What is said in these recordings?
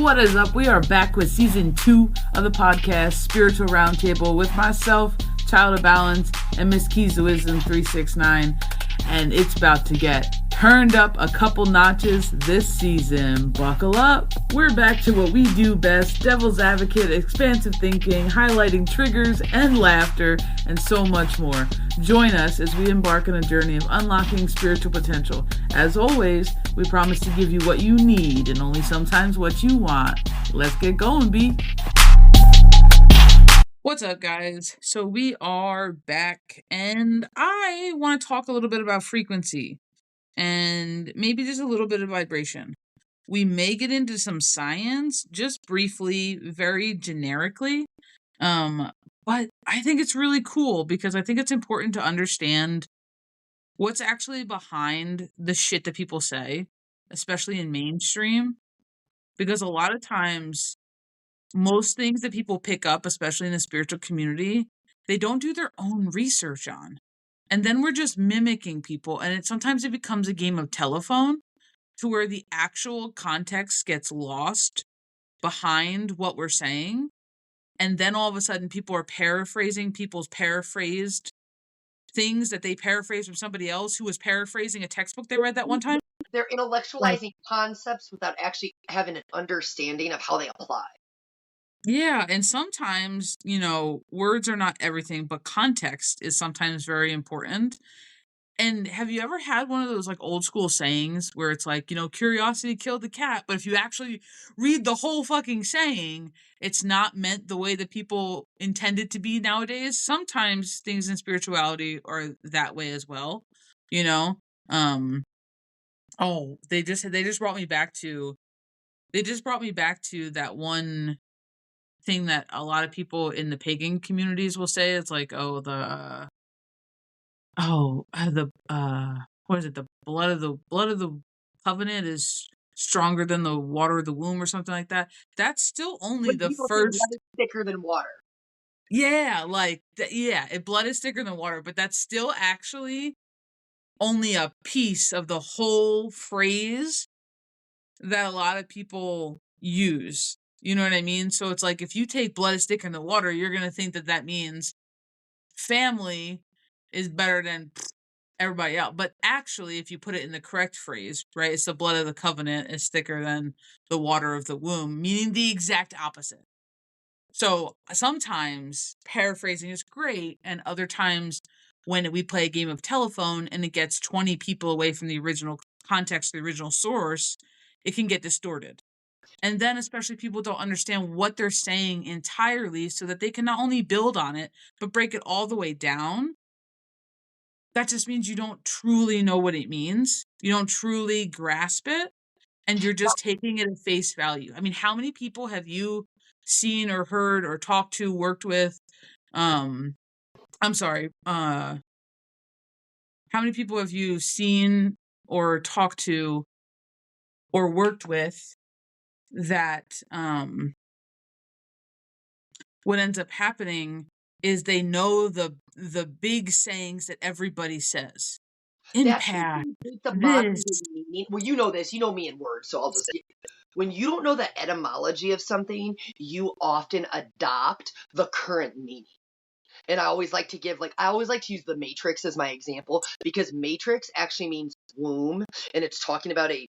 what is up? We are back with season 2 of the podcast, Spiritual Roundtable, with myself, Child of Balance, and Miss Keys of Wisdom 369. And it's about to get turned up a couple notches this season. Buckle up. We're back to what we do best: devil's advocate, expansive thinking, highlighting triggers and laughter, and so much more. Join us as we embark on a journey of unlocking spiritual potential. As always, we promise to give you what you need and only sometimes what you want. Let's get going, B. What's up, guys? So we are back, and I want to talk a little bit about frequency and maybe just a little bit of vibration. We may get into some science just briefly, very generically, but I think it's really cool because I think it's important to understand what's actually behind the shit that people say, especially in mainstream, because a lot of times most things that people pick up, especially in the spiritual community, they don't do their own research on. And then we're just mimicking people, and sometimes it becomes a game of telephone to where the actual context gets lost behind what we're saying. And then all of a sudden people are paraphrasing people's paraphrased things that they paraphrased from somebody else who was paraphrasing a textbook they read that one time. They're intellectualizing concepts without actually having an understanding of how they apply. Yeah, and sometimes, words are not everything, but context is sometimes very important. And have you ever had one of those like old school sayings where it's like, curiosity killed the cat, but if you actually read the whole fucking saying, it's not meant the way that people intend it to be nowadays? Sometimes things in spirituality are that way as well, you know? They just brought me back to that one thing that a lot of people in the pagan communities will say. It's like, what is it? The blood of the covenant is stronger than the water of the womb, or something like that. That's still only When the people say first. blood is thicker than water. Yeah, blood is thicker than water, but that's still actually only a piece of the whole phrase that a lot of people use. You know what I mean? So it's like, if you take blood is thicker than water, you're going to think that means family is better than everybody else. But actually, if you put it in the correct phrase, right, it's the blood of the covenant is thicker than the water of the womb, meaning the exact opposite. So sometimes paraphrasing is great, and other times when we play a game of telephone and it gets 20 people away from the original context, the original source, it can get distorted. And then especially people don't understand what they're saying entirely, so that they can not only build on it, but break it all the way down. That just means you don't truly know what it means. You don't truly grasp it, and you're just taking it at face value. I mean, how many people have you seen or heard or talked to, worked with? How many people have you seen or talked to or worked with that what ends up happening is they know the big sayings that everybody says. Impact. The bottom meaning. Well, you know this. You know me in words, so I'll just say, when you don't know the etymology of something, you often adopt the current meaning. And I always like to use the matrix as my example, because matrix actually means womb, and it's talking about a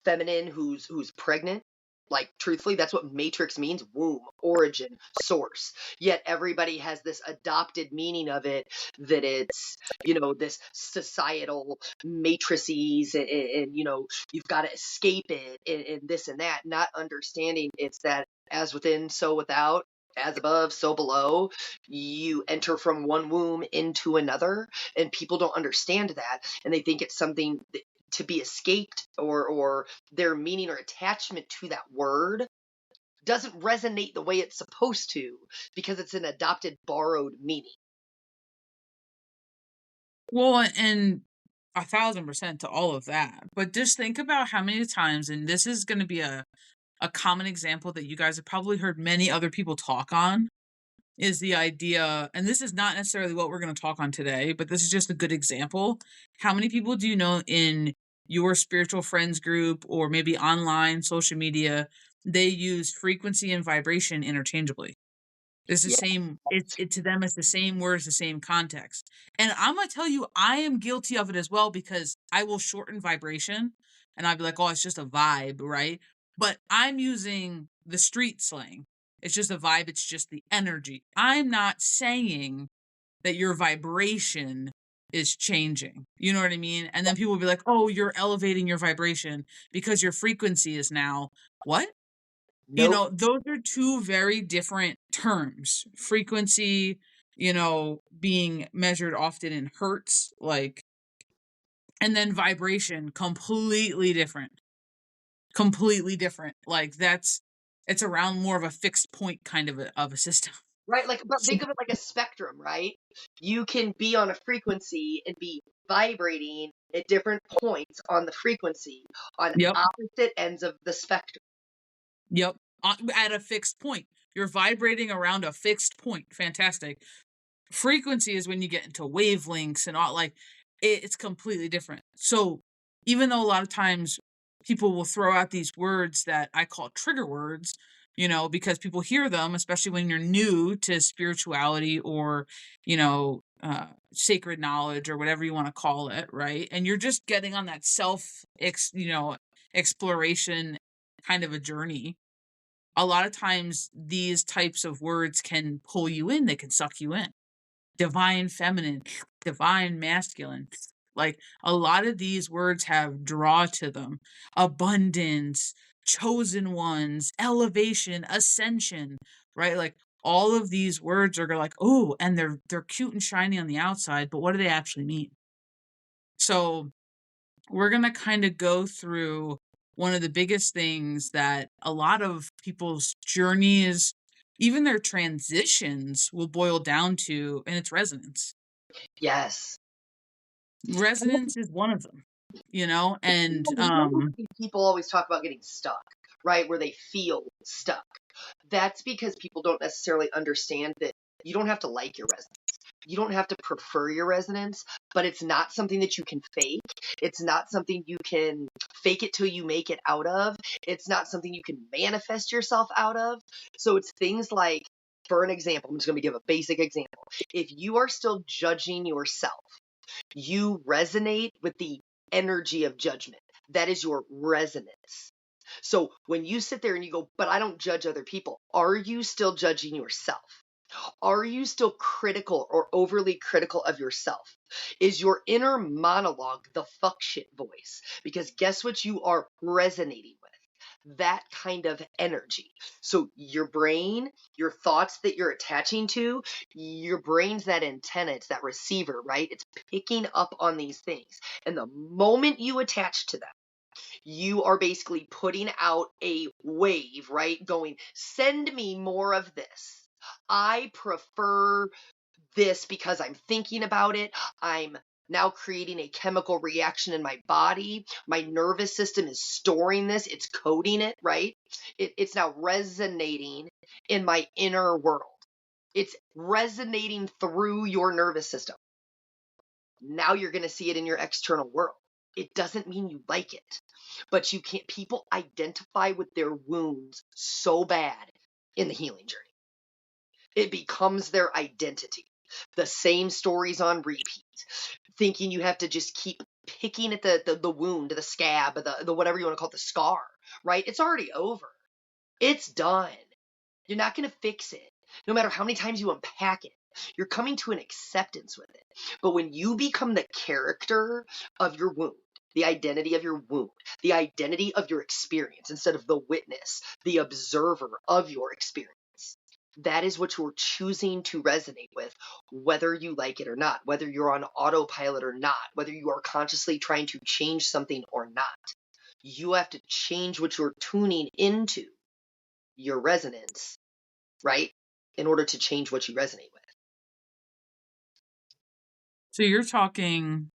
feminine who's pregnant. Like, truthfully, that's what matrix means: womb, origin, source. Yet everybody has this adopted meaning of it, that it's, this societal matrices, and you've got to escape it, and this and that, not understanding it's that as within, so without, as above, so below. You enter from one womb into another, and people don't understand that, and they think it's something to be escaped, or their meaning or attachment to that word doesn't resonate the way it's supposed to, because it's an adopted, borrowed meaning. Well, and 1,000% to all of that. But just think about how many times, and this is going to be a common example that you guys have probably heard many other people talk on, is the idea, and this is not necessarily what we're going to talk on today, but this is just a good example. How many people do you know in your spiritual friends group, or maybe online social media, they use frequency and vibration interchangeably. It's the Yeah. same, it to them, it's the same words, the same context. And I'm gonna tell you, I am guilty of it as well because I will shorten vibration and I'll be like, oh, it's just a vibe, right? But I'm using the street slang. It's just a vibe, it's just the energy. I'm not saying that your vibration is changing. You know what I mean? And then people will be like, oh, you're elevating your vibration because your frequency is now what? You Nope. know, those are two very different terms. Frequency, you know, being measured often in hertz, like, and then vibration, completely different. Completely different. Like it's around more of a fixed point kind of a system. Right? Like, but think of it like a spectrum, right? You can be on a frequency and be vibrating at different points on the frequency on Yep. opposite ends of the spectrum. Yep. At a fixed point. You're vibrating around a fixed point. Fantastic. Frequency is when you get into wavelengths and all, like it's completely different. So even though a lot of times people will throw out these words that I call trigger words, you know, because people hear them, especially when you're new to spirituality or, you know, sacred knowledge or whatever you want to call it, right? And you're just getting on that exploration kind of a journey. A lot of times these types of words can pull you in, they can suck you in. Divine feminine, divine masculine. Like a lot of these words have draw to them. Abundance, chosen ones, elevation, ascension, right? Like all of these words are like, oh, and they're cute and shiny on the outside, but what do they actually mean? So we're gonna kind of go through one of the biggest things that a lot of people's journeys, even their transitions, will boil down to, and it's resonance. Yes. Resonance is one of them, you know, and You know, people always talk about getting stuck, right? Where they feel stuck. That's because people don't necessarily understand that you don't have to like your resonance. You don't have to prefer your resonance, but it's not something that you can fake. It's not something you can fake it till you make it out of. It's not something you can manifest yourself out of. So it's things like, for an example, I'm just going to give a basic example. If you are still judging yourself, you resonate with the energy of judgment. That is your resonance. So when you sit there and you go, but I don't judge other people, are you still judging yourself? Are you still critical or overly critical of yourself? Is your inner monologue the fuck shit voice? Because guess what you are resonating with? That kind of energy. So your brain, your thoughts that you're attaching to, your brain's that antenna, it's that receiver, right? It's picking up on these things. And the moment you attach to them, you are basically putting out a wave, right? Going, send me more of this. I prefer this because I'm thinking about it. I'm now creating a chemical reaction in my body. My nervous system is storing this, it's coding it, right? It's now resonating in my inner world. It's resonating through your nervous system. Now you're going to see it in your external world. It doesn't mean you like it, but you can't, people identify with their wounds so bad in the healing journey. It becomes their identity. The same stories on repeat, thinking you have to just keep picking at the wound, the scab, the whatever you want to call it, the scar, right? It's already over. It's done. You're not going to fix it. No matter how many times you unpack it, you're coming to an acceptance with it. But when you become the character of your wound, the identity of your wound, the identity of your experience, instead of the witness, the observer of your experience, that is what you're choosing to resonate with, whether you like it or not, whether you're on autopilot or not, whether you are consciously trying to change something or not. You have to change what you're tuning into, your resonance, right? In order to change what you resonate with. so you're talking,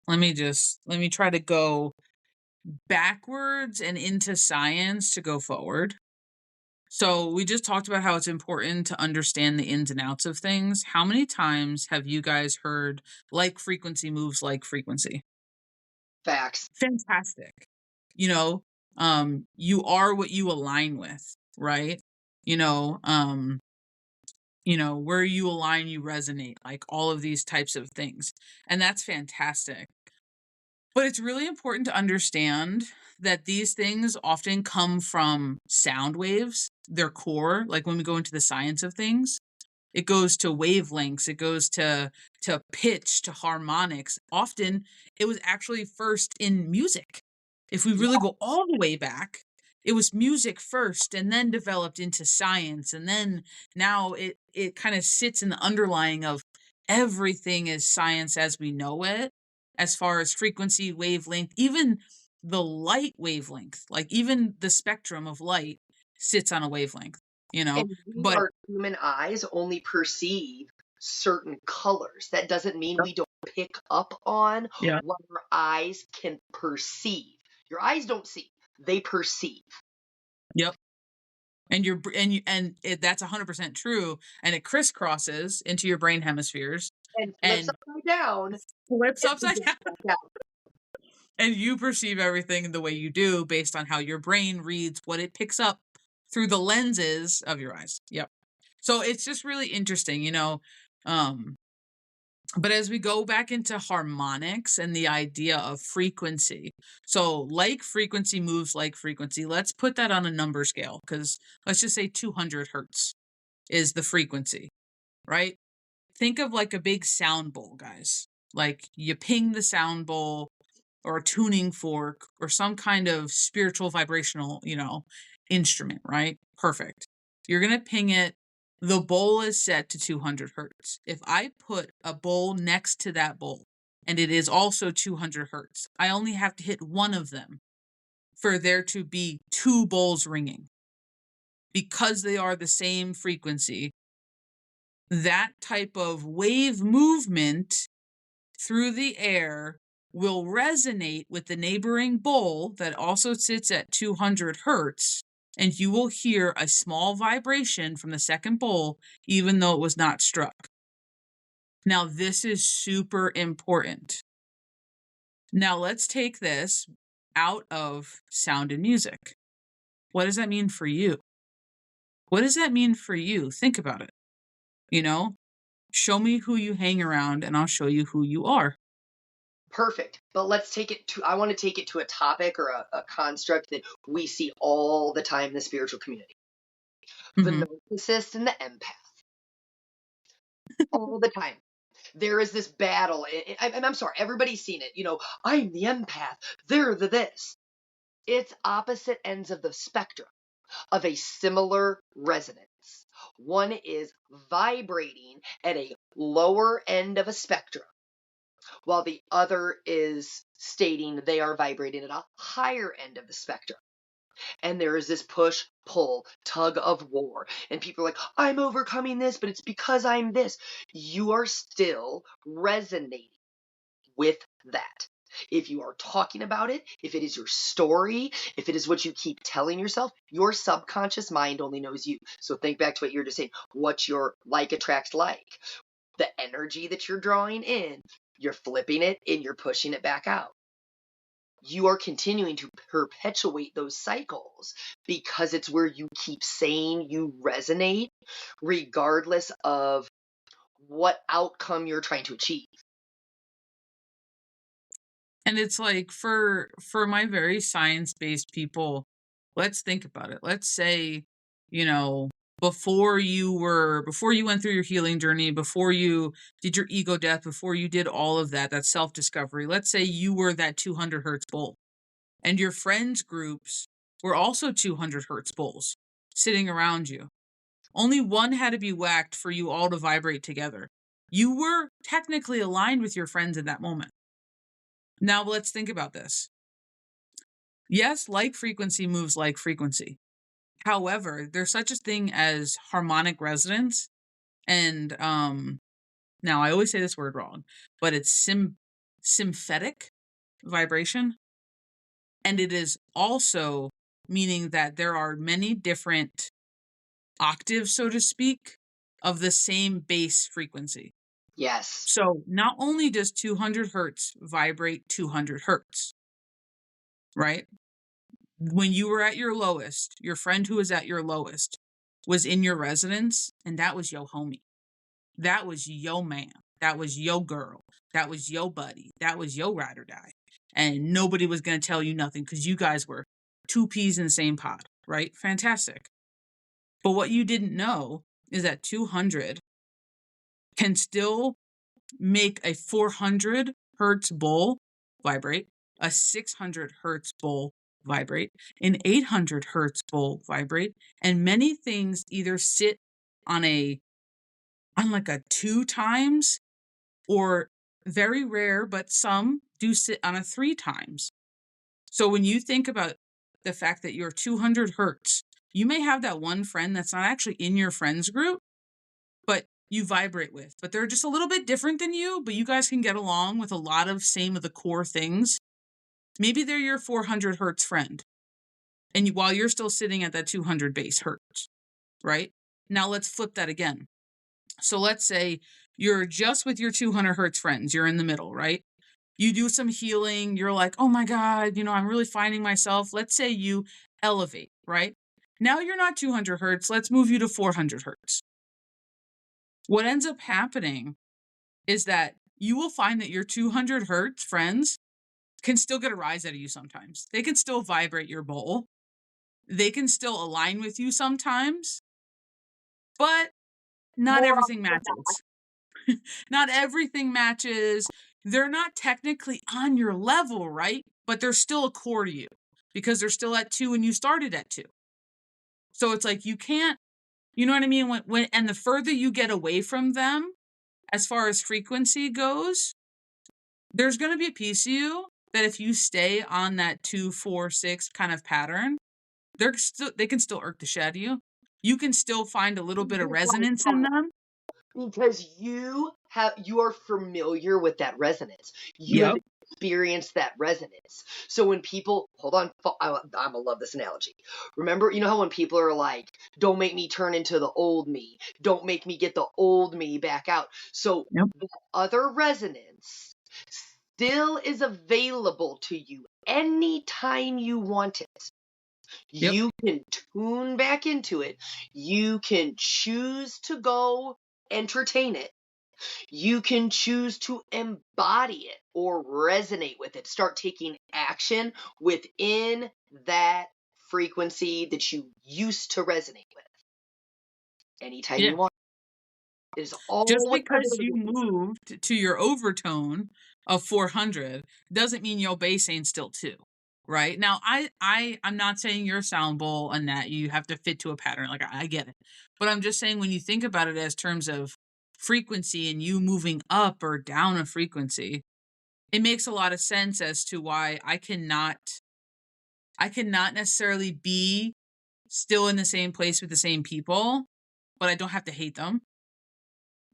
let me try to go backwards and into science to go forward. So we just talked about how it's important to understand the ins and outs of things. How many times have you guys heard like frequency moves like frequency? Facts. Fantastic. You know, You are what you align with, right? You know, where you align, you resonate, like all of these types of things. And that's fantastic. But it's really important to understand that these things often come from sound waves, their core, like when we go into the science of things. It goes to wavelengths, it goes to pitch, to harmonics. Often, it was actually first in music. If we really go all the way back, it was music first and then developed into science, and then now it kinda sits in the underlying of everything is science as we know it, as far as frequency, wavelength, even the light wavelength, like, even the spectrum of light sits on a wavelength, you know? And we, But our human eyes, only perceive certain colors. That doesn't mean we don't pick up on yeah. what our eyes can perceive. Your eyes don't see, they perceive. Yep. And your br and you and it that's 100% true, and it crisscrosses into your brain hemispheres And flips and upside down flips and then upside goes down, back out. and you perceive everything the way you do based on how your brain reads what it picks up through the lenses of your eyes. Yep. So it's just really interesting, um, but as we go back into harmonics and the idea of frequency, so like frequency moves like frequency, let's put that on a number scale, because let's just say 200 hertz is the frequency, right? Think of like a big sound bowl, guys. Like you ping the sound bowl or a tuning fork or some kind of spiritual vibrational, instrument, right? Perfect. You're going to ping it. The bowl is set to 200 hertz. If I put a bowl next to that bowl and it is also 200 hertz, I only have to hit one of them for there to be two bowls ringing. Because they are the same frequency, that type of wave movement through the air will resonate with the neighboring bowl that also sits at 200 hertz, and you will hear a small vibration from the second bowl, even though it was not struck. Now, this is super important. Now, let's take this out of sound and music. What does that mean for you? What does that mean for you? Think about it. You know, show me who you hang around, and I'll show you who you are. Perfect. But let's take it to, I want to take it to a topic or a construct that we see all the time in the spiritual community: the Mhm. narcissist and the empath. All the time. There is this battle. And I'm sorry, everybody's seen it. I'm the empath, they're the this. It's opposite ends of the spectrum of a similar resonance. One is vibrating at a lower end of a spectrum, while the other is stating they are vibrating at a higher end of the spectrum. And there is this push, pull, tug of war. And people are like, I'm overcoming this, but it's because I'm this. You are still resonating with that. If you are talking about it, if it is your story, if it is what you keep telling yourself, your subconscious mind only knows you. So think back to what you're just saying. What your like attracts like. The energy that you're drawing in, you're flipping it and you're pushing it back out. You are continuing to perpetuate those cycles because it's where you keep saying you resonate, regardless of what outcome you're trying to achieve. And it's like for my very science-based people, let's think about it. Let's say, you know, before you went through your healing journey, before you did your ego death, before you did all of that self-discovery, let's say you were that 200 hertz bowl and your friends groups were also 200 hertz bowls sitting around you. Only one had to be whacked for you all to vibrate together. You were technically aligned with your friends in that moment. Now let's think about this. Yes, like frequency moves like frequency. However, there's such a thing as harmonic resonance, and now I always say this word wrong, but it's sympathetic vibration, and it is also meaning that there are many different octaves, so to speak, of the same base frequency. Yes. So not only does 200 hertz vibrate 200 hertz, right? When you were at your lowest, your friend who was at your lowest was in your residence, and that was yo homie. That was yo man. That was yo girl. That was yo buddy. That was yo ride or die. And nobody was going to tell you nothing because you guys were two peas in the same pot, right? Fantastic. But what you didn't know is that 200 can still make a 400 hertz bowl vibrate, a 600 hertz bowl vibrate, an 800 hertz bowl vibrate, and many things either sit on like a 2 times, or very rare, but some do sit on a 3 times. So when you think about the fact that you're 200 hertz, you may have that one friend that's not actually in your friends group, but you vibrate with, but they're just a little bit different than you, but you guys can get along with a lot of same of the core things. Maybe they're your 400 hertz friend, and while you're still sitting at that 200 base hertz, right? Now let's flip that again. So let's say you're just with your 200 hertz friends, you're in the middle, right? You do some healing, you're like, oh my God, I'm really finding myself. Let's say you elevate, right? Now you're not 200 hertz, let's move you to 400 hertz. What ends up happening is that you will find that your 200 hertz friends can still get a rise out of you sometimes. They can still vibrate your bowl. They can still align with you sometimes, but not More everything often than not. matches. Not everything matches. They're not technically on your level, right? But they're still a core to you because they're still at 2 and you started at 2. So it's like you can't, you know what I mean? When and the further you get away from them, as far as frequency goes, there's going to be a piece of you that if you stay on that 2, 4, 6 kind of pattern, they can still irk the shit out of you. You can still find a little bit of resonance in them. Because you are familiar with that resonance. You have Yep. experienced that resonance. So when people, hold on, I'm gonna love this analogy. Remember, you know how when people are like, don't make me turn into the old me, don't make me get the old me back out. So Yep. the other resonance still is available to you anytime you want it. Yep. You can tune back into it. You can choose to go entertain it. You can choose to embody it or resonate with it. Start taking action within that frequency that you used to resonate with anytime Yeah. you want. It is Just always because you available. moved to your overtone of 400 doesn't mean your bass ain't still 2, right? Now, I'm not saying you're a sound bowl and that you have to fit to a pattern. Like, I get it. But I'm just saying when you think about it as terms of frequency and you moving up or down a frequency, it makes a lot of sense as to why I cannot necessarily be still in the same place with the same people, but I don't have to hate them.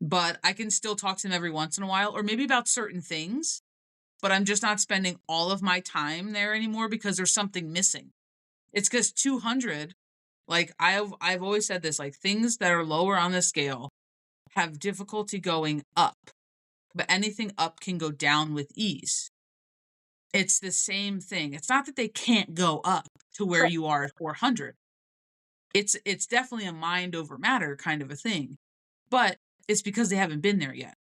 But I can still talk to them every once in a while, or maybe about certain things, but I'm just not spending all of my time there anymore because there's something missing. It's because 200, like I've always said this, like things that are lower on the scale have difficulty going up, but anything up can go down with ease. It's the same thing. It's not that they can't go up to where Correct. you are at 400. It's definitely a mind over matter kind of a thing, but it's because they haven't been there yet,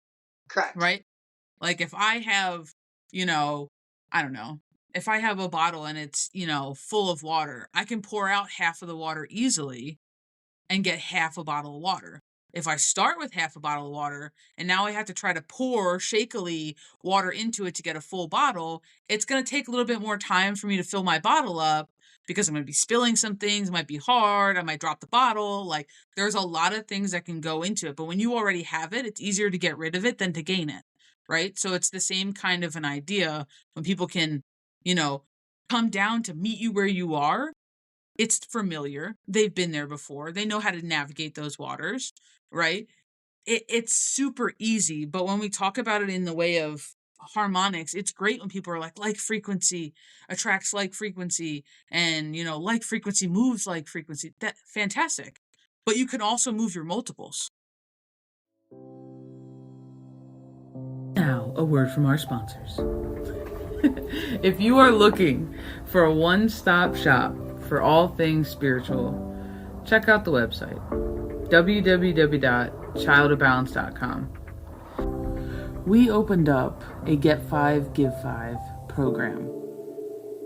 Correct. right? Like if I have, you know, I don't know, if I have a bottle and it's, full of water, I can pour out half of the water easily and get half a bottle of water. If I start with half a bottle of water and now I have to try to pour shakily water into it to get a full bottle, it's going to take a little bit more time for me to fill my bottle up because I'm going to be spilling some things. It might be hard. I might drop the bottle. Like there's a lot of things that can go into it. But when you already have it, it's easier to get rid of it than to gain it. Right. So it's the same kind of an idea when people can, you know, come down to meet you where you are. It's familiar. They've been there before. They know how to navigate those waters, right? It's super easy. But when we talk about it in the way of harmonics, it's great when people are like frequency attracts like frequency, and like frequency moves like frequency. That fantastic. But you can also move your multiples. Now, a word from our sponsors. If you are looking for a one-stop shop for all things spiritual, check out the website, www.childofbalance.com. We opened up a Get 5, Give 5 program,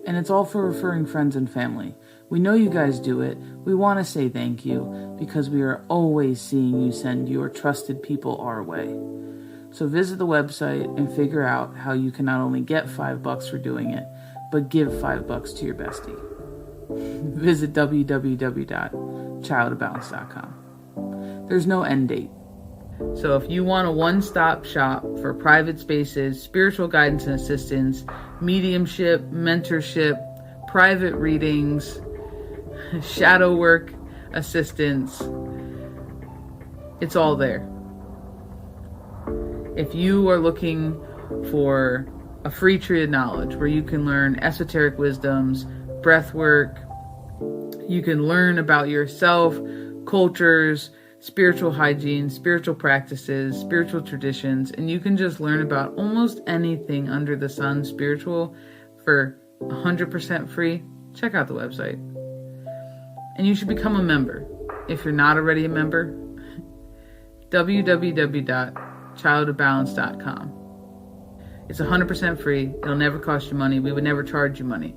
and it's all for referring friends and family. We know you guys do it. We want to say thank you because we are always seeing you send your trusted people our way. So visit the website and figure out how you can not only get $5 for doing it, but give $5 to your bestie. Visit www.childofbalance.com. There's no end date. So if you want a one-stop shop for private spaces, spiritual guidance and assistance, mediumship, mentorship, private readings, shadow work assistance, it's all there. If you are looking for a free tree of knowledge where you can learn esoteric wisdoms, breath work, you can learn about yourself, cultures, spiritual hygiene, spiritual practices, spiritual traditions, and you can just learn about almost anything under the sun spiritual for 100% free, check out the website. And you should become a member. If you're not already a member, www.childofbalance.com. It's 100% free. It'll never cost you money. We would never charge you money.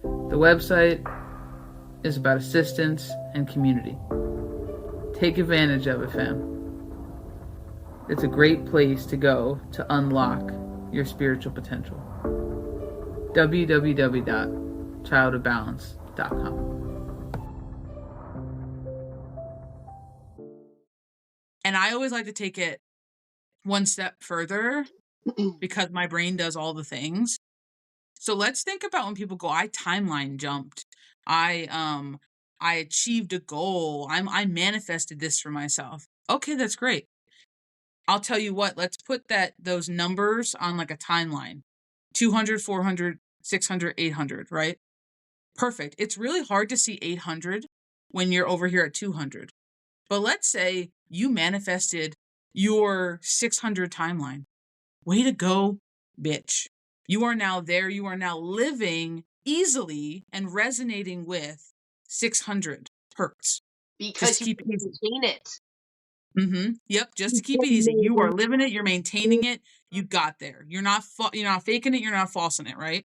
The website is about assistance and community. Take advantage of it, fam. It's a great place to go to unlock your spiritual potential. www.childofbalance.com. And I always like to take it one step further because my brain does all the things. So let's think about when people go, I timeline jumped. I achieved a goal. I manifested this for myself. Okay, that's great. I'll tell you what, let's put those numbers on like a timeline. 200, 400, 600, 800, right? Perfect. It's really hard to see 800 when you're over here at 200. But let's say you manifested your 600 timeline. Way to go, bitch. You are now there. You are now living easily and resonating with 600 hertz. Because Just you keep can maintain it. Yep. Just to keep it easy. You are living it. You're maintaining it. You got there. You're not faking it. You're not falsing it, right?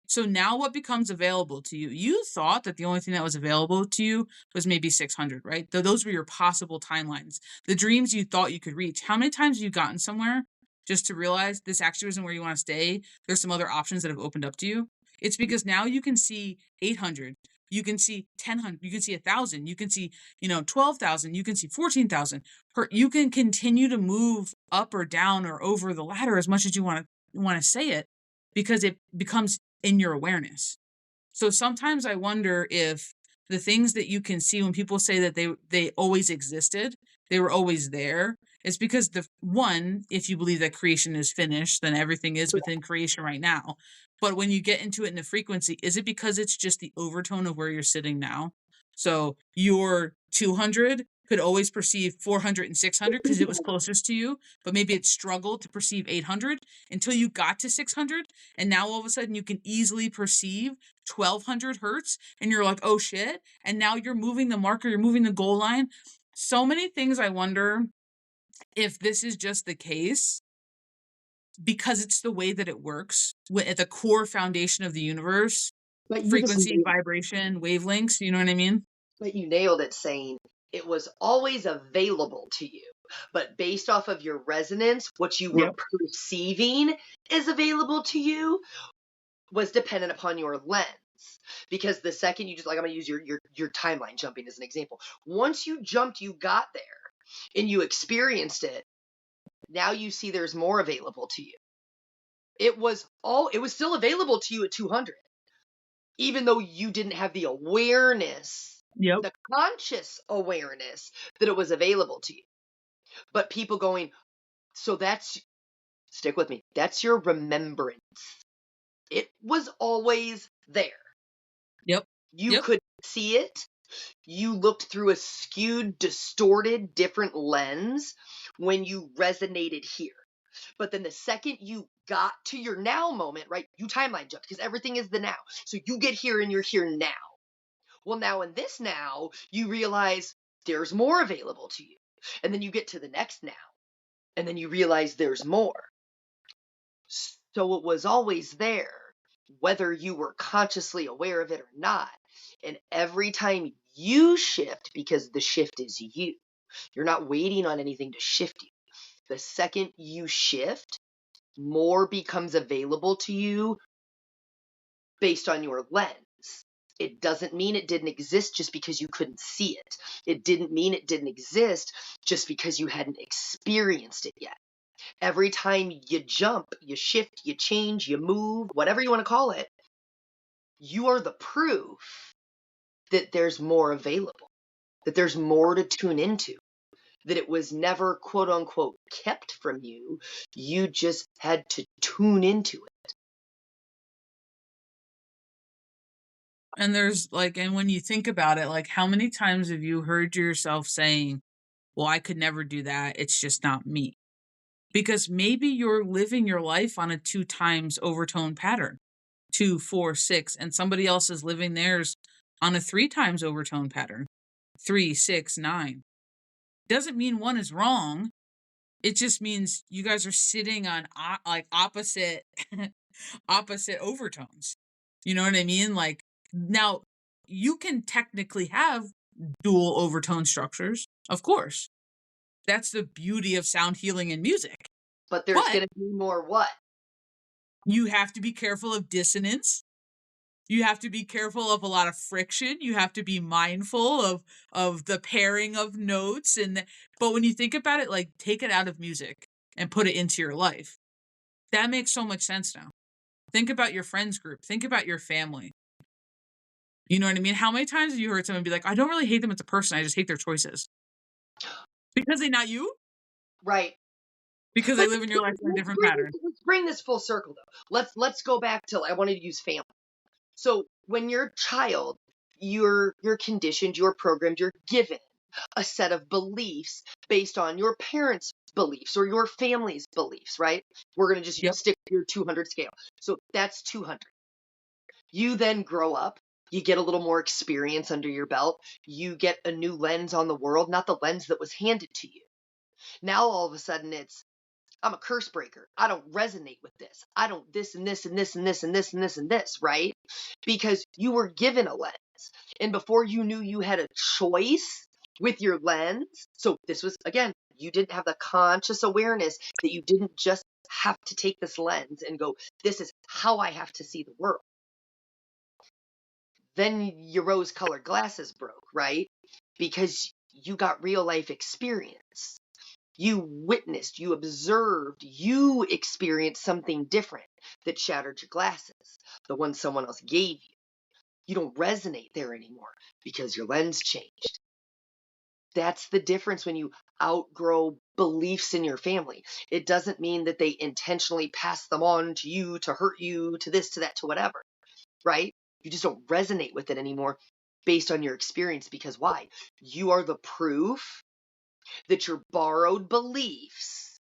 So now what becomes available to you? You thought that the only thing that was available to you was maybe 600, right? Those were your possible timelines, the dreams you thought you could reach. How many times have you gotten somewhere just to realize this actually isn't where you want to stay? There's some other options that have opened up to you. It's because now you can see 800, you can see 1000, you can see 1,000, you can see 12,000, you can see 14,000. You can continue to move up or down or over the ladder as much as you want to say it, because it becomes in your awareness. So sometimes I wonder if the things that you can see when people say that they always existed, they were always there, it's because if you believe that creation is finished, then everything is within creation right now. But when you get into it in the frequency, is it because it's just the overtone of where you're sitting now? So your 200 could always perceive 400 and 600 because it was closest to you, but maybe it struggled to perceive 800 until you got to 600. And now all of a sudden you can easily perceive 1200 hertz and you're like, oh shit. And now you're moving the marker, you're moving the goal line. So many things. I wonder if this is just the case because it's the way that it works at the core foundation of the universe, But you frequency, vibration, wavelengths. You know what I mean? But you nailed it, saying it was always available to you. But based off of your resonance, what you were perceiving is available to you was dependent upon your lens. Because the second you I'm going to use your timeline jumping as an example. Once you jumped, you got there and you experienced it. Now you see there's more available to you. It was still available to you at 200, even though you didn't have the awareness, the conscious awareness that it was available to you. But people going, so stick with me, that's your remembrance. It was always there. You could see it. You looked through a skewed, distorted, different lens when you resonated here. But then the second you got to your now moment, right? You timeline jumped because everything is the now. So you get here and you're here now. Well, now in this now, you realize there's more available to you. And then you get to the next now, and then you realize there's more. So it was always there, whether you were consciously aware of it or not. And every time you shift, because the shift is you, you're not waiting on anything to shift you. The second you shift, more becomes available to you based on your lens. It doesn't mean it didn't exist just because you couldn't see it. It didn't mean it didn't exist just because you hadn't experienced it yet. Every time you jump, you shift, you change, you move, whatever you want to call it, you are the proof that there's more available, that there's more to tune into, that it was never quote unquote kept from you. You just had to tune into it. And there's like, and when you think about it, like, how many times have you heard yourself saying, well, I could never do that. It's just not me. Because maybe you're living your life on a 2 times overtone pattern, 2, 4, 6, and somebody else is living theirs on a 3 times overtone pattern, 3, 6, 9. Doesn't mean one is wrong. It just means you guys are sitting on like opposite opposite overtones. You know what I mean? Like, now you can technically have dual overtone structures, of course. That's the beauty of sound healing in music. But there's But going to be more what? you have to be careful of dissonance. You have to be careful of a lot of friction. You have to be mindful of the pairing of notes. But when you think about it, like, take it out of music and put it into your life. That makes so much sense now. Think about your friends group. Think about your family. You know what I mean? How many times have you heard someone be like, I don't really hate them as a person. I just hate their choices. Because they're not you? Right. Because they live in your life in a different pattern. Let's bring this full circle though. Let's go back to, I wanted to use family. So when you're a child, you're conditioned, you're programmed, you're given a set of beliefs based on your parents' beliefs or your family's beliefs, right? We're going to just Yep. stick to your 200 scale. So that's 200. You then grow up, you get a little more experience under your belt, you get a new lens on the world, not the lens that was handed to you. Now all of a sudden it's, I'm a curse breaker. I don't resonate with this. I don't this and this and this and this and this and this and this, right? Because you were given a lens. And before you knew you had a choice with your lens. So this was, again, you didn't have the conscious awareness that you didn't just have to take this lens and go, this is how I have to see the world. Then your rose colored glasses broke, right? Because you got real life experience. You witnessed, you observed, you experienced something different that shattered your glasses, the one someone else gave you. You don't resonate there anymore because your lens changed. That's the difference when you outgrow beliefs in your family. It doesn't mean that they intentionally pass them on to you to hurt you, to this, to that, to whatever, right? You just don't resonate with it anymore based on your experience because why? You are the proof that your borrowed beliefs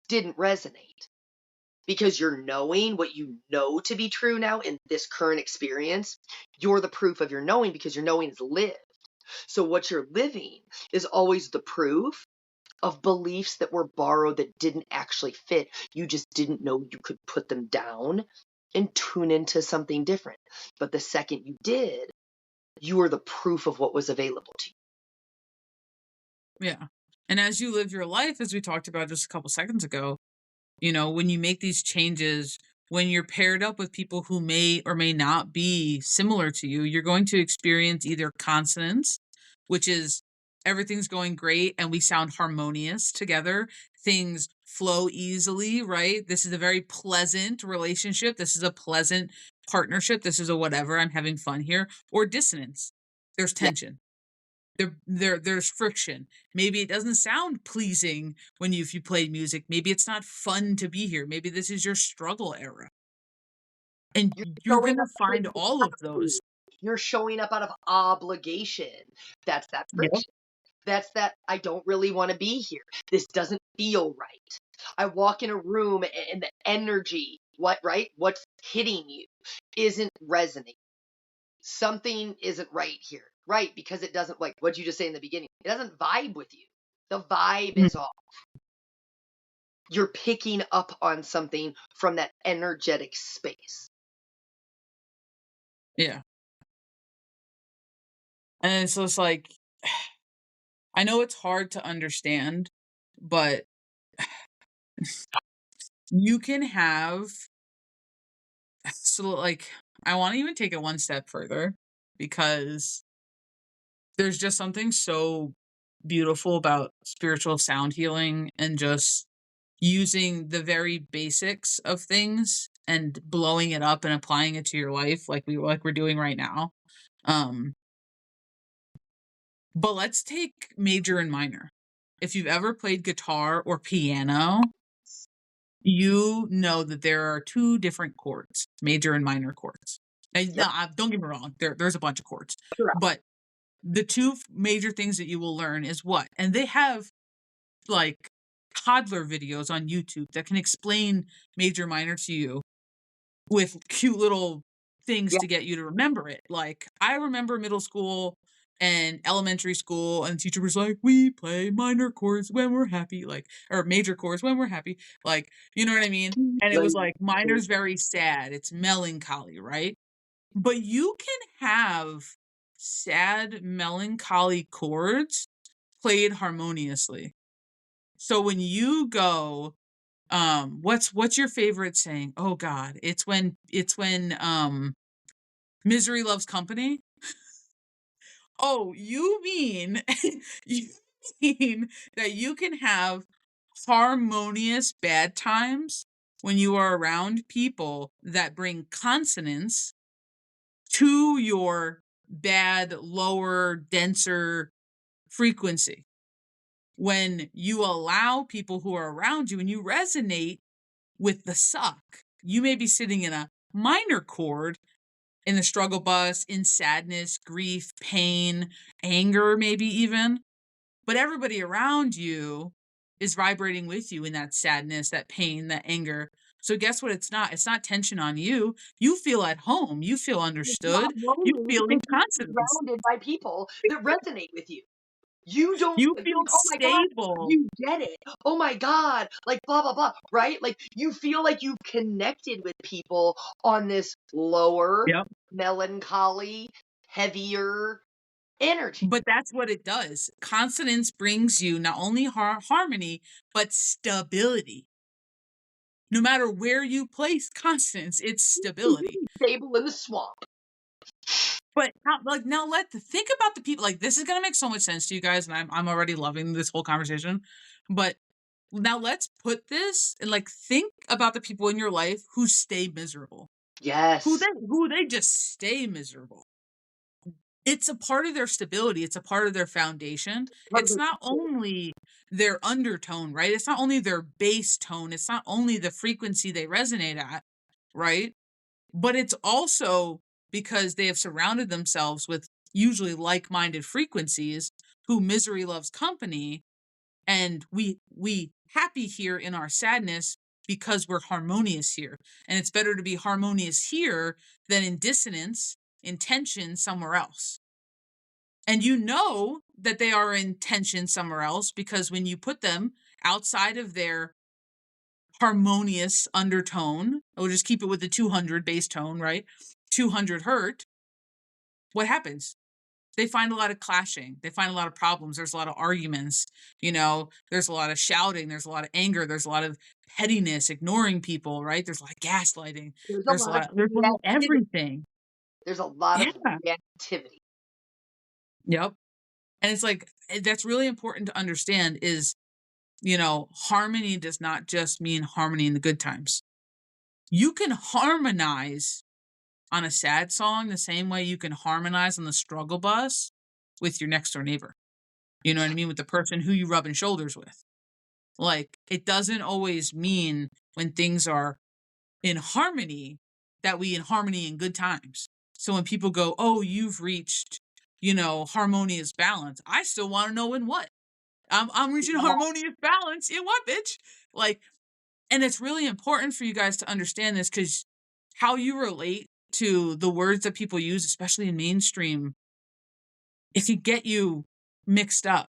didn't resonate because you're knowing what you know to be true now in this current experience. You're the proof of your knowing because your knowing is lived. So what you're living is always the proof of beliefs that were borrowed that didn't actually fit. You just didn't know you could put them down and tune into something different. But the second you did, you were the proof of what was available to you. Yeah. And as you live your life, as we talked about just a couple seconds ago, you know, when you make these changes, when you're paired up with people who may or may not be similar to you, you're going to experience either consonance, which is everything's going great and we sound harmonious together. Things flow easily, right? This is a very pleasant relationship. This is a pleasant partnership. This is a whatever. I'm having fun here. Or dissonance. There's Yeah. tension. There's friction. Maybe it doesn't sound pleasing when if you play music. Maybe it's not fun to be here. Maybe this is your struggle era. And you're Showing gonna up out find of all of those. You're showing up out of obligation. That's that Yep. friction. That's that I don't really want to be here. This doesn't feel right. I walk in a room and the energy, right? What's hitting you isn't resonating. Something isn't right here, right? Because it doesn't, like what you just say in the beginning, it doesn't vibe with you. The vibe Mm. is off. You're picking up on something from that energetic space. Yeah. And it's just like, I know it's hard to understand, but you can have, so like, I want to even take it one step further because there's just something so beautiful about spiritual sound healing and just using the very basics of things and blowing it up and applying it to your life like we're doing right now. Um but let's take major and minor. If you've ever played guitar or piano, you know that there are two different chords, major and minor chords. And, Yep. don't get me wrong, there's a bunch of chords, Correct. but the two major things that you will learn is what? And they have like toddler videos on YouTube that can explain major minor to you with cute little things Yeah. to get you to remember it. Like I remember middle school and elementary school and the teacher was like, we play minor chords when we're happy, like, or major chords when we're happy, like, you know what I mean? And it was like minor's very sad, it's melancholy, right? But you can have sad melancholy chords played harmoniously. So when you go, what's your favorite saying? Oh God, it's when misery loves company. Oh, you mean you mean that you can have harmonious bad times when you are around people that bring consonance to your bad, lower, denser frequency. When you allow people who are around you and you resonate with the suck, you may be sitting in a minor chord in the struggle bus, in sadness, grief, pain, anger, maybe even, but everybody around you is vibrating with you in that sadness, that pain, that anger. So guess what? It's not. It's not tension on you. You feel at home. You feel It's not understood. You lonely feel in because you're confidence. surrounded by people that resonate with you. You don't You think, feel "Oh my god, stable. you get it. Oh my god," like, blah, blah, blah, right? Like, you feel like you've connected with people on this lower, Yep. melancholy, heavier energy. But that's what it does. Consonance brings you not only harmony, but stability. No matter where you place consonance, it's stability. Stable in the swamp. But like now, think about the people. Like this is gonna make so much sense to you guys, and I'm already loving this whole conversation. But now let's put this and like think about the people in your life who stay miserable, Yes. who they just stay miserable. It's a part of their stability. It's a part of their foundation. Part of It's the not only their undertone, right? It's not only their bass tone. It's not only the frequency they resonate at, right? But it's also because they have surrounded themselves with usually like-minded frequencies who misery loves company, and we happy here in our sadness because we're harmonious here. And it's better to be harmonious here than in dissonance, in tension somewhere else. And you know that they are in tension somewhere else because when you put them outside of their harmonious undertone, we'll just keep it with the 200 bass tone, right? 200 hertz. What happens? They find a lot of clashing. They find a lot of problems. There's a lot of arguments. There's a lot of shouting. There's a lot of anger. There's a lot of pettiness, ignoring people, right? There's a lot of gaslighting. There's a There's a lot of lot there's a lot of reactivity. everything. There's a lot of Yeah. reactivity. Yep. And it's like that's really important to understand is, harmony does not just mean harmony in the good times. You can harmonize on a sad song the same way you can harmonize on the struggle bus with your next door neighbor. You know what I mean? With the person who you rubbing shoulders with. Like, it doesn't always mean when things are in harmony that we in harmony in good times. So when people go, oh, you've reached, harmonious balance, I still want to know in what. I'm You reaching know how harmonious balance. You know what, bitch? Like, and it's really important for you guys to understand this because how you relate to the words that people use, especially in mainstream, it could get you mixed up.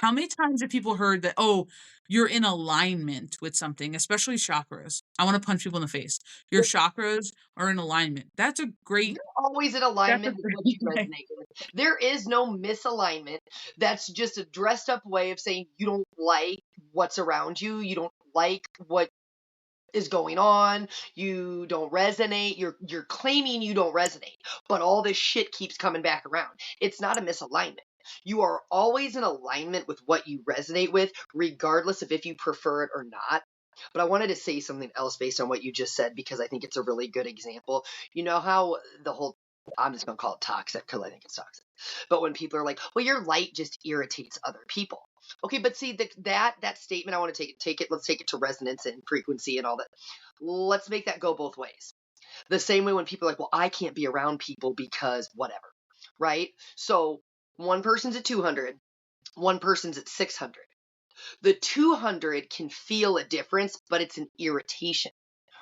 How many times have people heard that, oh, you're in alignment with something, especially chakras? I want to punch people in the face. Your chakras are in alignment. That's a great, you're always in that's a alignment with what great you thing. resonate with. There is no misalignment. That's just a dressed up way of saying you don't like what's around you. You don't like what is going on. You don't resonate. You're claiming you don't resonate, but all this shit keeps coming back around. It's not a misalignment. You are always in alignment with what you resonate with, regardless of if you prefer it or not. But I wanted to say something else based on what you just said because I think it's a really good example. You know how the whole, I'm just going to call it toxic because I think it's toxic. But when people are like, well, your light just irritates other people. Okay, but see that statement, I want to take it. Let's take it to resonance and frequency and all that. Let's make that go both ways. The same way when people are like, well, I can't be around people because whatever, right? So one person's at 200, one person's at 600. The 200 can feel a difference, but it's an irritation,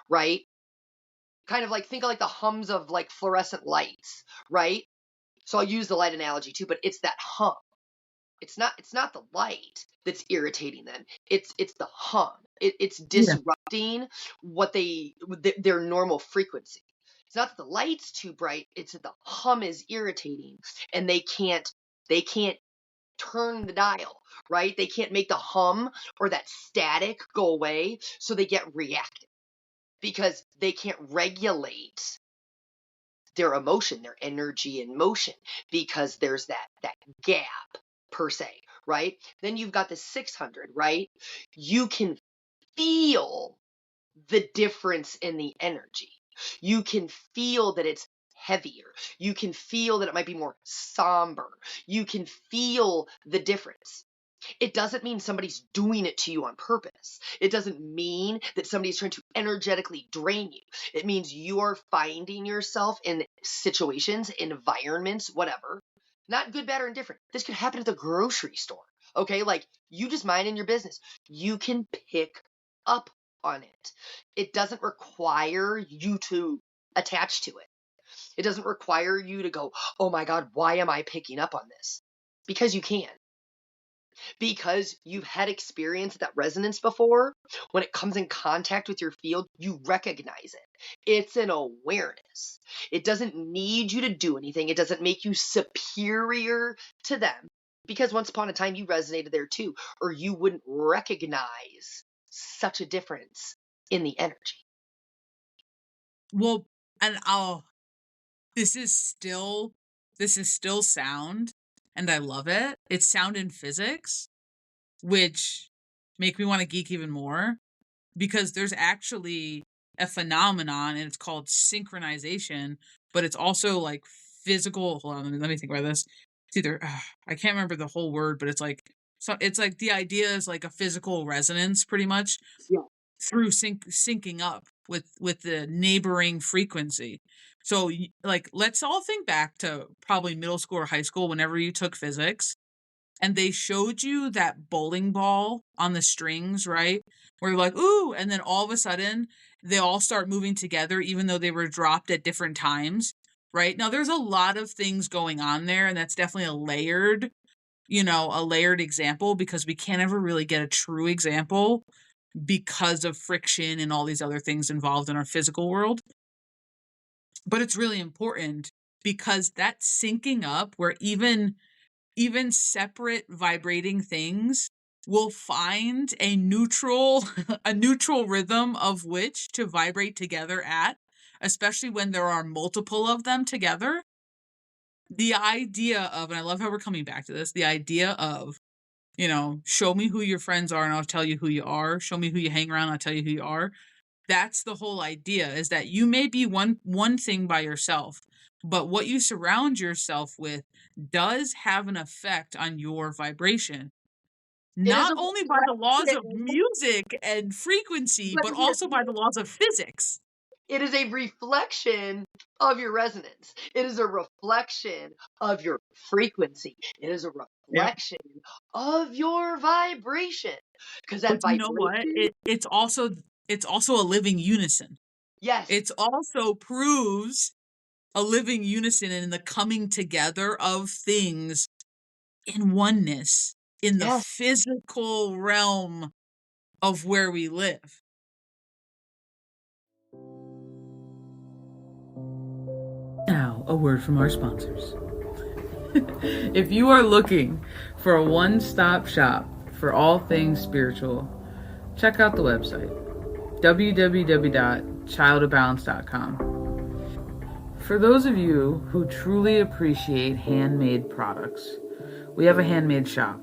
right? Kind of like think of like the hums of like fluorescent lights, right? So I'll use the light analogy too, but it's that hum. It's not the light that's irritating them. It's the hum. It's Yeah. disrupting what their normal frequency. It's not that the light's too bright, it's that the hum is irritating and they can't turn the dial, right? They can't make the hum or that static go away, so they get reactive because they can't regulate their emotion, their energy and motion because there's that gap per se, right? Then you've got the 600, right? You can feel the difference in the energy. You can feel that it's heavier. You can feel that it might be more somber. You can feel the difference. It doesn't mean somebody's doing it to you on purpose. It doesn't mean that somebody's trying to energetically drain you. It means you are finding yourself in situations, environments, whatever, not good, bad, or indifferent. This could happen at the grocery store. Okay, like you just minding your business. You can pick up on it. It doesn't require you to attach to it. It doesn't require you to go, oh my God, why am I picking up on this? Because you can, because you've had experience that resonance before. When it comes in contact with your field, you recognize it. It's an awareness. It doesn't need you to do anything. It doesn't make you superior to them because once upon a time you resonated there too, or you wouldn't recognize such a difference in the energy. Well, and this is still, this is still sound, and I love it. It's sound and physics, which make me want to geek even more because there's actually a phenomenon and it's called synchronization, but it's also like physical. Hold on, let me think about this. It's either I can't remember the whole word, but it's like, so it's like the idea is like a physical resonance pretty much Yeah. through syncing up with the neighboring frequency. So like let's all think back to probably middle school or high school whenever you took physics and they showed you that bowling ball on the strings, right? Where you're like, ooh, and then all of a sudden they all start moving together, even though they were dropped at different times, right? Now there's a lot of things going on there, and that's definitely a layered example because we can't ever really get a true example because of friction and all these other things involved in our physical world. But it's really important because that syncing up where even separate vibrating things will find a neutral a neutral rhythm of which to vibrate together at, especially when there are multiple of them together. The idea of, and I love how we're coming back to this, the idea of, show me who your friends are and I'll tell you who you are. Show me who you hang around, I'll tell you who you are. That's the whole idea, is that you may be one thing by yourself, but what you surround yourself with does have an effect on your vibration, It is not a only by the laws of reflection, music and frequency, but but also by the laws of physics. it is a reflection of your resonance. It is a reflection of your frequency. It is a Yep. reflection of your vibration. Because But that you know what? vibration, It's also a living unison. yes, It's also proves a living unison in the coming together of things in oneness in the yes. physical realm of where we live. Now, a word from our sponsors. If you are looking for a one-stop shop for all things spiritual, check out the website www.childofbalance.com. For those of you who truly appreciate handmade products, we have a handmade shop.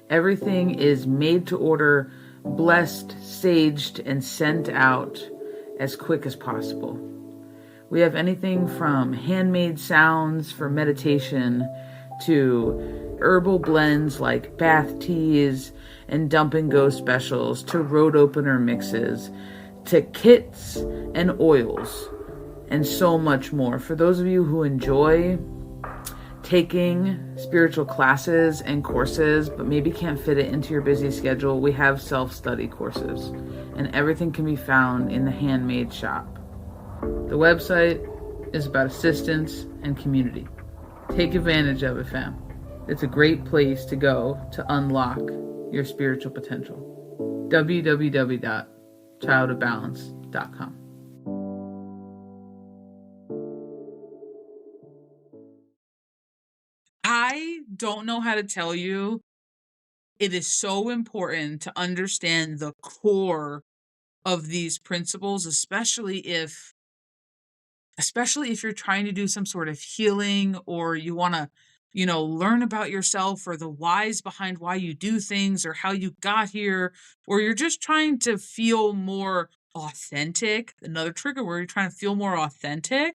Everything is made to order, blessed, saged, and sent out as quick as possible. We have anything from handmade sounds for meditation to herbal blends like bath teas and dump and go specials to road opener mixes to kits and oils and so much more. For those of you who enjoy taking spiritual classes and courses but maybe can't fit it into your busy schedule, we have self-study courses, and everything can be found in the handmade shop. The website is about assistance and community. Take advantage of it, fam. It's a great place to go to unlock your spiritual potential. www.childofbalance.com. I don't know how to tell you. It is so important to understand the core of these principles, especially if you're trying to do some sort of healing, or you want to learn about yourself or the whys behind why you do things or how you got here, or you're just trying to feel more authentic. Another trigger where you're trying to feel more authentic.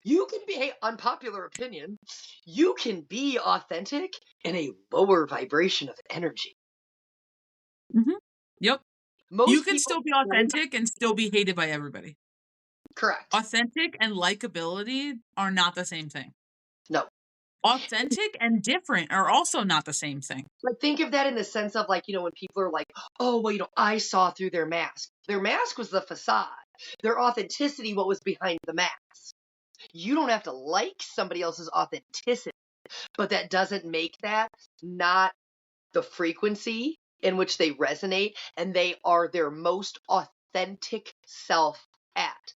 You can be, hey, unpopular opinion, you can be authentic in a lower vibration of energy. Hmm. Yep. You Most can people, still be right? authentic and still be hated by everybody. Correct. Authentic and likability are not the same thing. No. Authentic and different are also not the same thing. But think of that in the sense of like, when people are like, oh, well, I saw through their mask. Their mask was the facade. Their authenticity, what was behind the mask. You don't have to like somebody else's authenticity, but that doesn't make that not the frequency in which they resonate and they are their most authentic self at.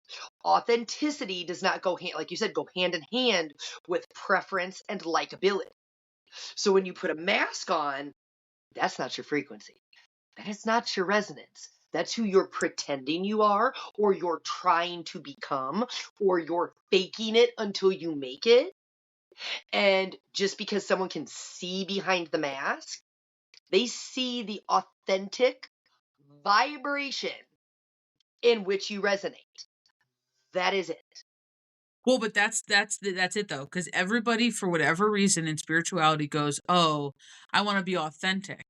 Authenticity does not go hand, like you said, go hand in hand with preference and likability. So when you put a mask on, that's not your frequency. That is not your resonance. That's who you're pretending you are, or you're trying to become, or you're faking it until you make it. And just because someone can see behind the mask, they see the authentic vibration in which you resonate. That is it. Well, but that's it though, because everybody, for whatever reason in spirituality, goes, "Oh, I want to be authentic."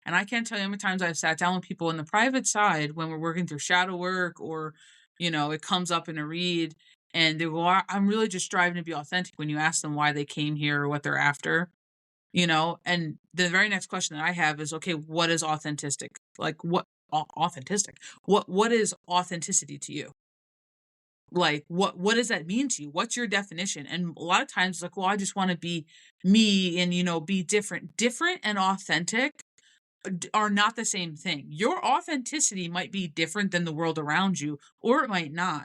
And I can't tell you how many times I've sat down with people in the private side when we're working through shadow work, or it comes up in a read, and they go, "I'm really just striving to be authentic." When you ask them why they came here or what they're after, and the very next question that I have is, "Okay, what is authentic? Like what authentic? What is authenticity to you?" Like, what does that mean to you? What's your definition? And a lot of times it's like, well, I just want to be me and be different. Different and authentic are not the same thing. Your authenticity might be different than the world around you, or it might not.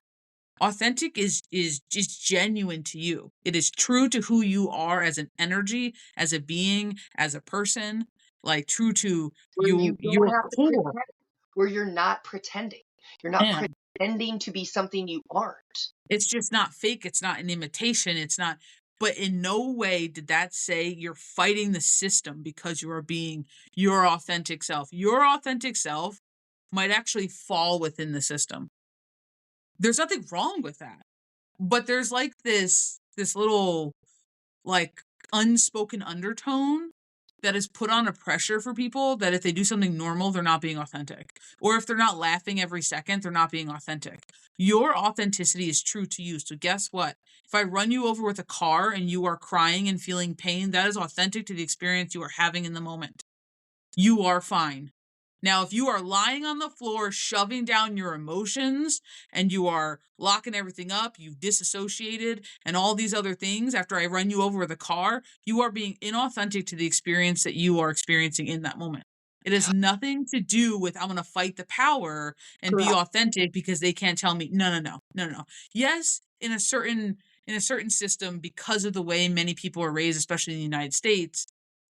Authentic is just genuine to you. It is true to who you are as an energy, as a being, as a person, like true to Where you don't your have to core. pretend, where you're not pretending. You're not pretending to be something you aren't. It's just not fake, it's not an imitation, it's not, but in no way did that say you're fighting the system because you are being your authentic self. Your authentic self might actually fall within the system. There's nothing wrong with that. But there's like this little like unspoken undertone that is put on a pressure for people that if they do something normal, they're not being authentic. Or if they're not laughing every second, they're not being authentic. Your authenticity is true to you. So guess what? If I run you over with a car and you are crying and feeling pain, that is authentic to the experience you are having in the moment. You are fine. Now, if you are lying on the floor, shoving down your emotions, and you are locking everything up, you've disassociated, and all these other things after I run you over with a car, you are being inauthentic to the experience that you are experiencing in that moment. It has nothing to do with I'm going to fight the power and be Correct. authentic because they can't tell me no. Yes, in a certain system, because of the way many people are raised, especially in the United States,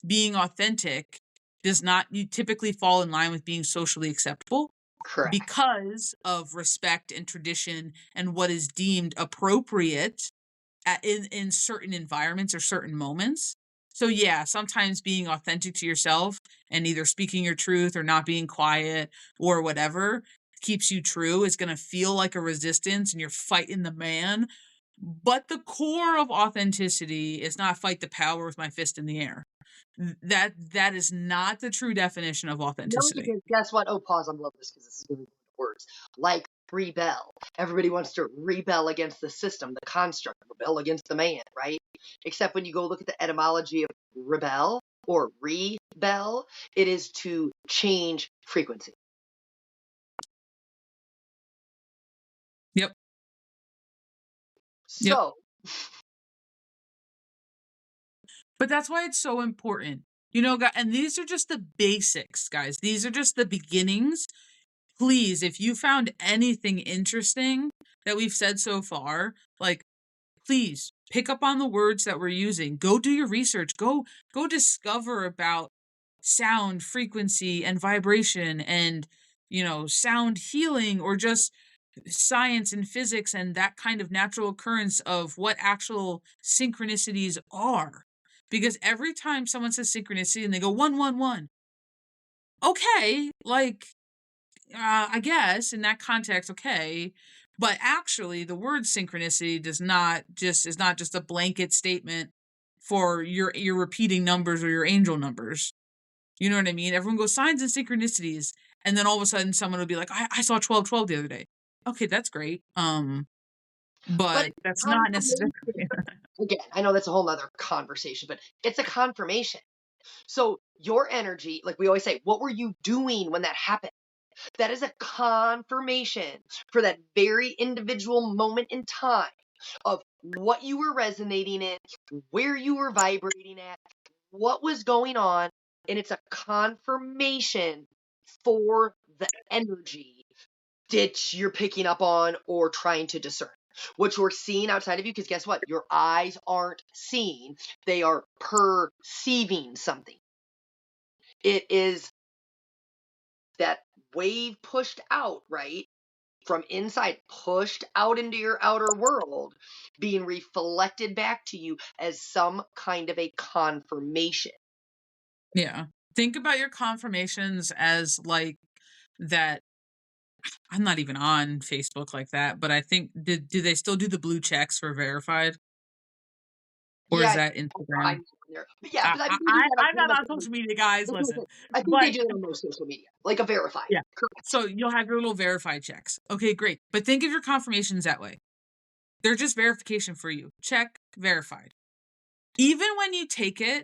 being authentic does not you typically fall in line with being socially acceptable Correct. because of respect and tradition and what is deemed appropriate in certain environments or certain moments. So yeah, sometimes being authentic to yourself and either speaking your truth or not being quiet or whatever keeps you true is going to feel like a resistance and you're fighting the man. But the core of authenticity is not fight the power with my fist in the air. That is not the true definition of No, authenticity. because guess what? Oh, pause. I'm loving this because this is going to be words. Like rebel. Everybody wants to rebel against the system, the construct, rebel against the man, right? Except when you go look at the etymology of rebel or rebel, it is to change frequency. Yep. Yep. So, But that's why it's so important. And these are just the basics, guys. These are just the beginnings. Please, if you found anything interesting that we've said so far, like, please pick up on the words that we're using. Go do your research. Go discover about sound frequency and vibration and, sound healing or just science and physics and that kind of natural occurrence of what actual synchronicities are. Because every time someone says synchronicity and they go 111, okay, like, I guess in that context, okay. But actually, the word synchronicity is not just a blanket statement for your repeating numbers or your angel numbers. You know what I mean? Everyone goes signs and synchronicities, and then all of a sudden someone will be like, I saw 1212 the other day. Okay, that's great. but But it's that's not necessarily confirmation. Again, I know that's a whole nother conversation, but it's a confirmation. So your energy, like we always say, what were you doing when that happened? That is a confirmation for that very individual moment in time of what you were resonating in, where you were vibrating at, what was going on. And it's a confirmation for the energy that you're picking up on or trying to discern. What you're seeing outside of you, because guess what? Your eyes aren't seeing, they are perceiving something. It is that wave pushed out, right? From inside, pushed out into your outer world, being reflected back to you as some kind of a confirmation. Yeah. Think about your confirmations as like that. I'm not even on Facebook like that, but I think do they still do the blue checks for verified? Or is Yeah, that I'm Instagram? there. But yeah, but I mean, they do that on I'm pretty not much on social media, guys. Listen, I think they but do it on most social media, like a verified. yeah. Correct. So you'll have your little verified checks. Okay, great. But think of your confirmations that way. They're just verification for you. Check, verified. Even when you take it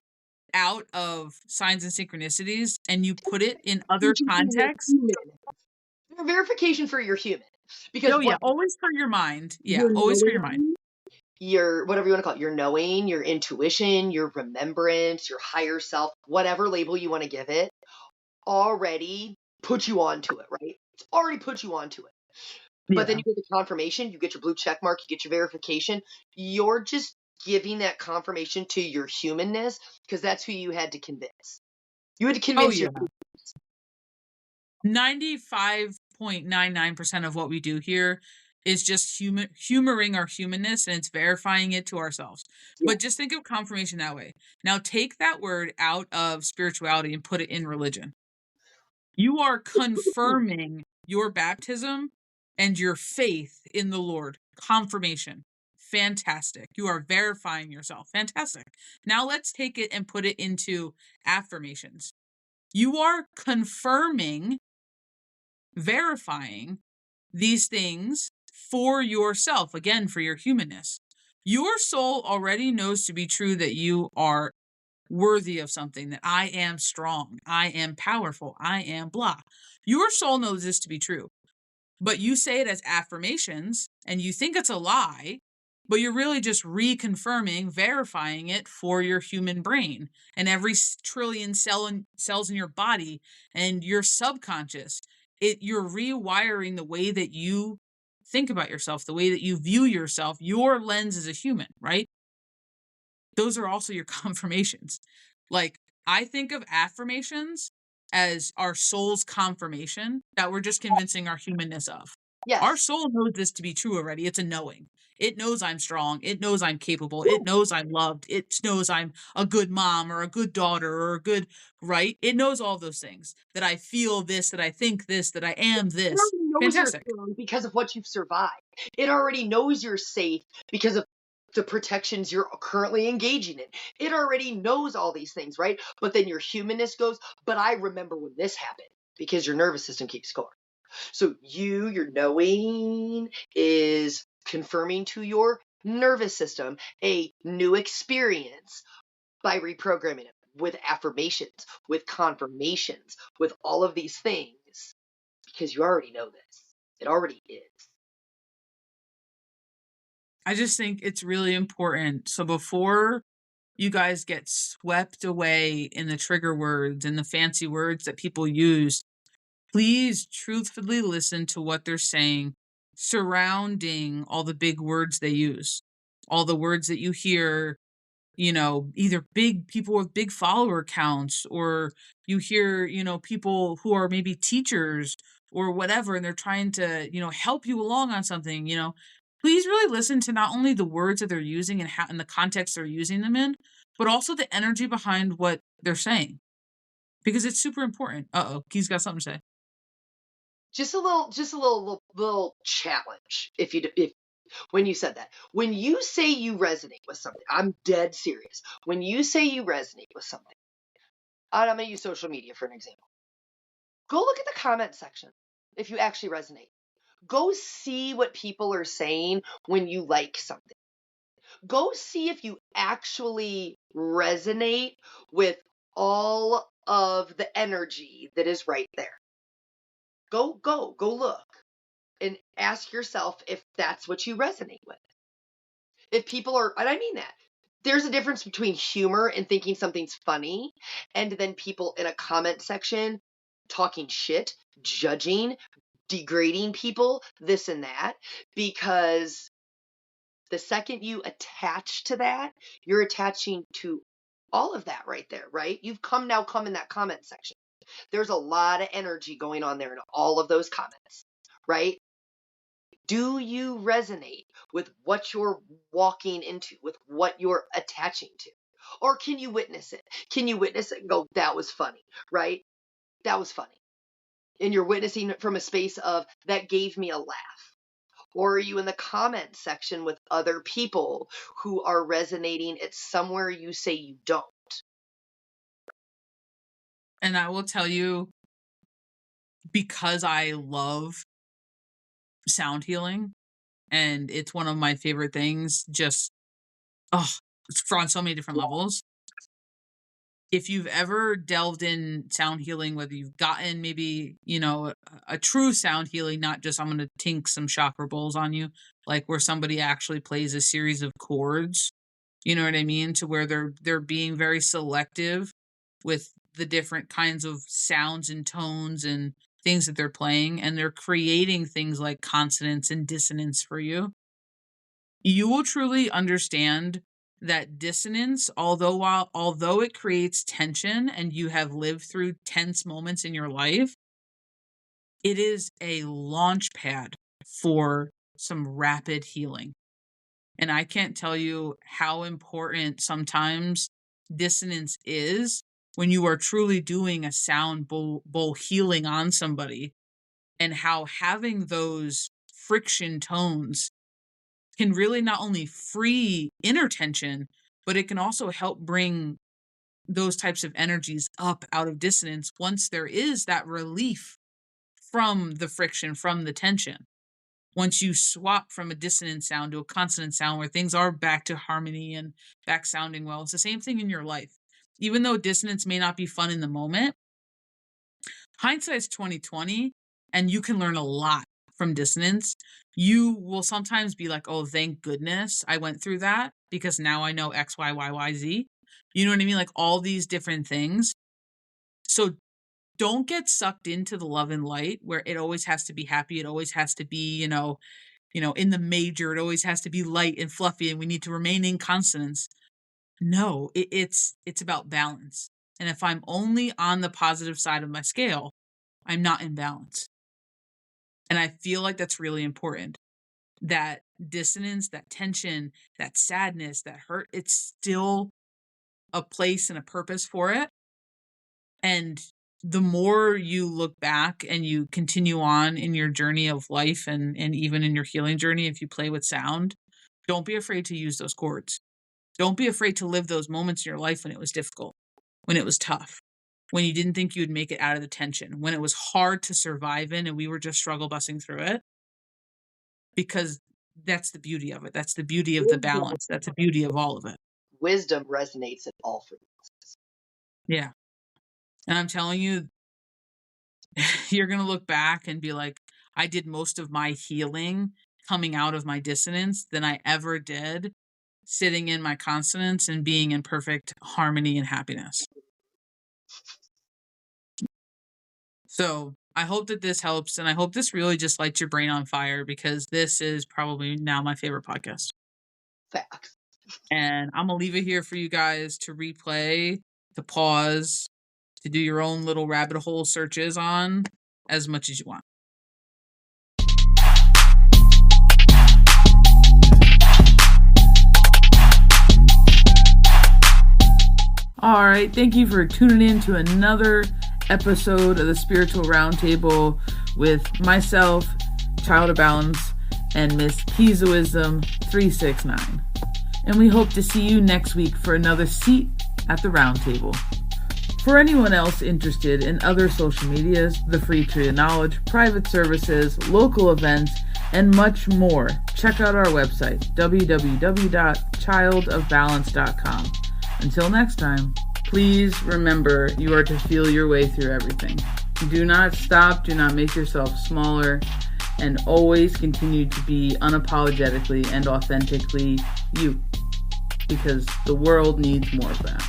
out of signs and synchronicities and you put it in other Verification for your contexts. human. They're verification for your human. Because Oh yeah, what always for your mind. Yeah, you're always for your mind. knowing, your whatever you want to call it, your knowing, your intuition, your remembrance, your higher self, whatever label you want to give it, already put you onto it, right? It's already put you onto it. But then Yeah. you get the confirmation, you get your blue check mark, you get your verification. You're just giving that confirmation to your humanness because that's who you had to convince. You had to Oh convince yeah. your 95.99% of what we do here is just humoring our humanness and it's verifying it to ourselves. yeah. But just think of confirmation that way. Now take that word out of spirituality and put it in religion. You are confirming your baptism and your faith in the Lord. Confirmation. Fantastic. You are verifying yourself. Fantastic. Now let's take it and put it into affirmations. You are confirming, verifying these things for yourself, again, for your humanness. Your soul already knows to be true that you are worthy of something, that I am strong, I am powerful, I am blah. Your soul knows this to be true, but you say it as affirmations and you think it's a lie, but you're really just reconfirming, verifying it for your human brain and every trillion cells in your body and your subconscious. You're rewiring the way that you think about yourself, the way that you view yourself, your lens as a human, right? Those are also your confirmations. Like, I think of affirmations as our soul's confirmation that we're just convincing our humanness of. Our Yes. soul knows this to be true already. It's a knowing. It knows I'm strong. It knows I'm capable. It knows I'm loved. It knows I'm a good mom or a good daughter or a good, right? It knows all those things, that I feel this, that I think this, that I am It this. already knows you're Fantastic. strong because of what you've survived. It already knows you're safe because of the protections you're currently engaging in. It already knows all these things, right? But then your humanness goes, but I remember when this happened, because your nervous system keeps score. So your knowing is confirming to your nervous system a new experience by reprogramming it with affirmations, with confirmations, with all of these things, because you already know this. It already is. I just think it's really important. So before you guys get swept away in the trigger words and the fancy words that people use, please truthfully listen to what they're saying surrounding all the big words they use. All the words that you hear, either big people with big follower counts, or you hear, people who are maybe teachers or whatever, and they're trying to, help you along on something, please really listen to not only the words that they're using and how, and the context they're using them in, but also the energy behind what they're saying, because it's super important. Uh-oh, Key's got something to say. Just a little challenge. If when you said that, when you say you resonate with something, I'm dead serious. When you say you resonate with something, I'm gonna use social media for an example. Go look at the comment section if you actually resonate. Go see what people are saying when you like something. Go see if you actually resonate with all of the energy that is right there. Go look and ask yourself if that's what you resonate with. If people are, and I mean that, there's a difference between humor and thinking something's funny, and then people in a comment section talking shit, judging, degrading people, this and that, because the second you attach to that, you're attaching to all of that right there, right? You've come in that comment section. There's a lot of energy going on there in all of those comments, right? Do you resonate with what you're walking into, with what you're attaching to? Or can you witness it? Can you witness it and go, that was funny, right? That was funny. And you're witnessing it from a space of, that gave me a laugh. Or are you in the comment section with other people who are resonating at somewhere you say you don't? And I will tell you, because I love sound healing and it's one of my favorite things, just, oh, it's on so many different levels. If you've ever delved in sound healing, whether you've gotten maybe, a true sound healing, not just I'm going to tink some chakra bowls on you, like where somebody actually plays a series of chords, you know what I mean? To where they're being very selective with the different kinds of sounds and tones and things that they're playing, and they're creating things like consonance and dissonance for you. You will truly understand that dissonance, although it creates tension and you have lived through tense moments in your life, it is a launch pad for some rapid healing. And I can't tell you how important sometimes dissonance is when you are truly doing a sound bowl healing on somebody, and how having those friction tones can really not only free inner tension, but it can also help bring those types of energies up out of dissonance once there is that relief from the friction, from the tension. Once you swap from a dissonant sound to a consonant sound where things are back to harmony and back sounding well, it's the same thing in your life. Even though dissonance may not be fun in the moment, hindsight's 2020, and you can learn a lot from dissonance. You will sometimes be like, oh, thank goodness I went through that, because now I know X, Y, Y, Y, Z. You know what I mean? Like all these different things. So don't get sucked into the love and light where it always has to be happy. It always has to be, in the major. It always has to be light and fluffy, and we need to remain in consonance. No, it's about balance. And if I'm only on the positive side of my scale, I'm not in balance. And I feel like that's really important. That dissonance, that tension, that sadness, that hurt, it's still a place and a purpose for it. And the more you look back and you continue on in your journey of life and even in your healing journey, if you play with sound, don't be afraid to use those chords. Don't be afraid to live those moments in your life when it was difficult, when it was tough, when you didn't think you would make it out of the tension, when it was hard to survive in and we were just struggle busing through it. Because that's the beauty of it. That's the beauty of the balance. That's the beauty of all of it. Wisdom resonates in all frequencies. Yeah. And I'm telling you, you're going to look back and be like, I did most of my healing coming out of my dissonance than I ever did sitting in my consonance and being in perfect harmony and happiness. So I hope that this helps, and I hope this really just lights your brain on fire, because this is probably now my favorite podcast. Facts. And I'm going to leave it here for you guys to replay, to pause, to do your own little rabbit hole searches on as much as you want. All right. Thank you for tuning in to another episode of the Spiritual Roundtable with myself, Child of Balance, and Miss Keys of Wisdom 369. And we hope to see you next week for another seat at the roundtable. For anyone else interested in other social medias, the Free Tree of Knowledge, private services, local events, and much more, check out our website, www.childofbalance.com. Until next time, please remember you are to feel your way through everything. Do not stop, do not make yourself smaller, and always continue to be unapologetically and authentically you, because the world needs more of that.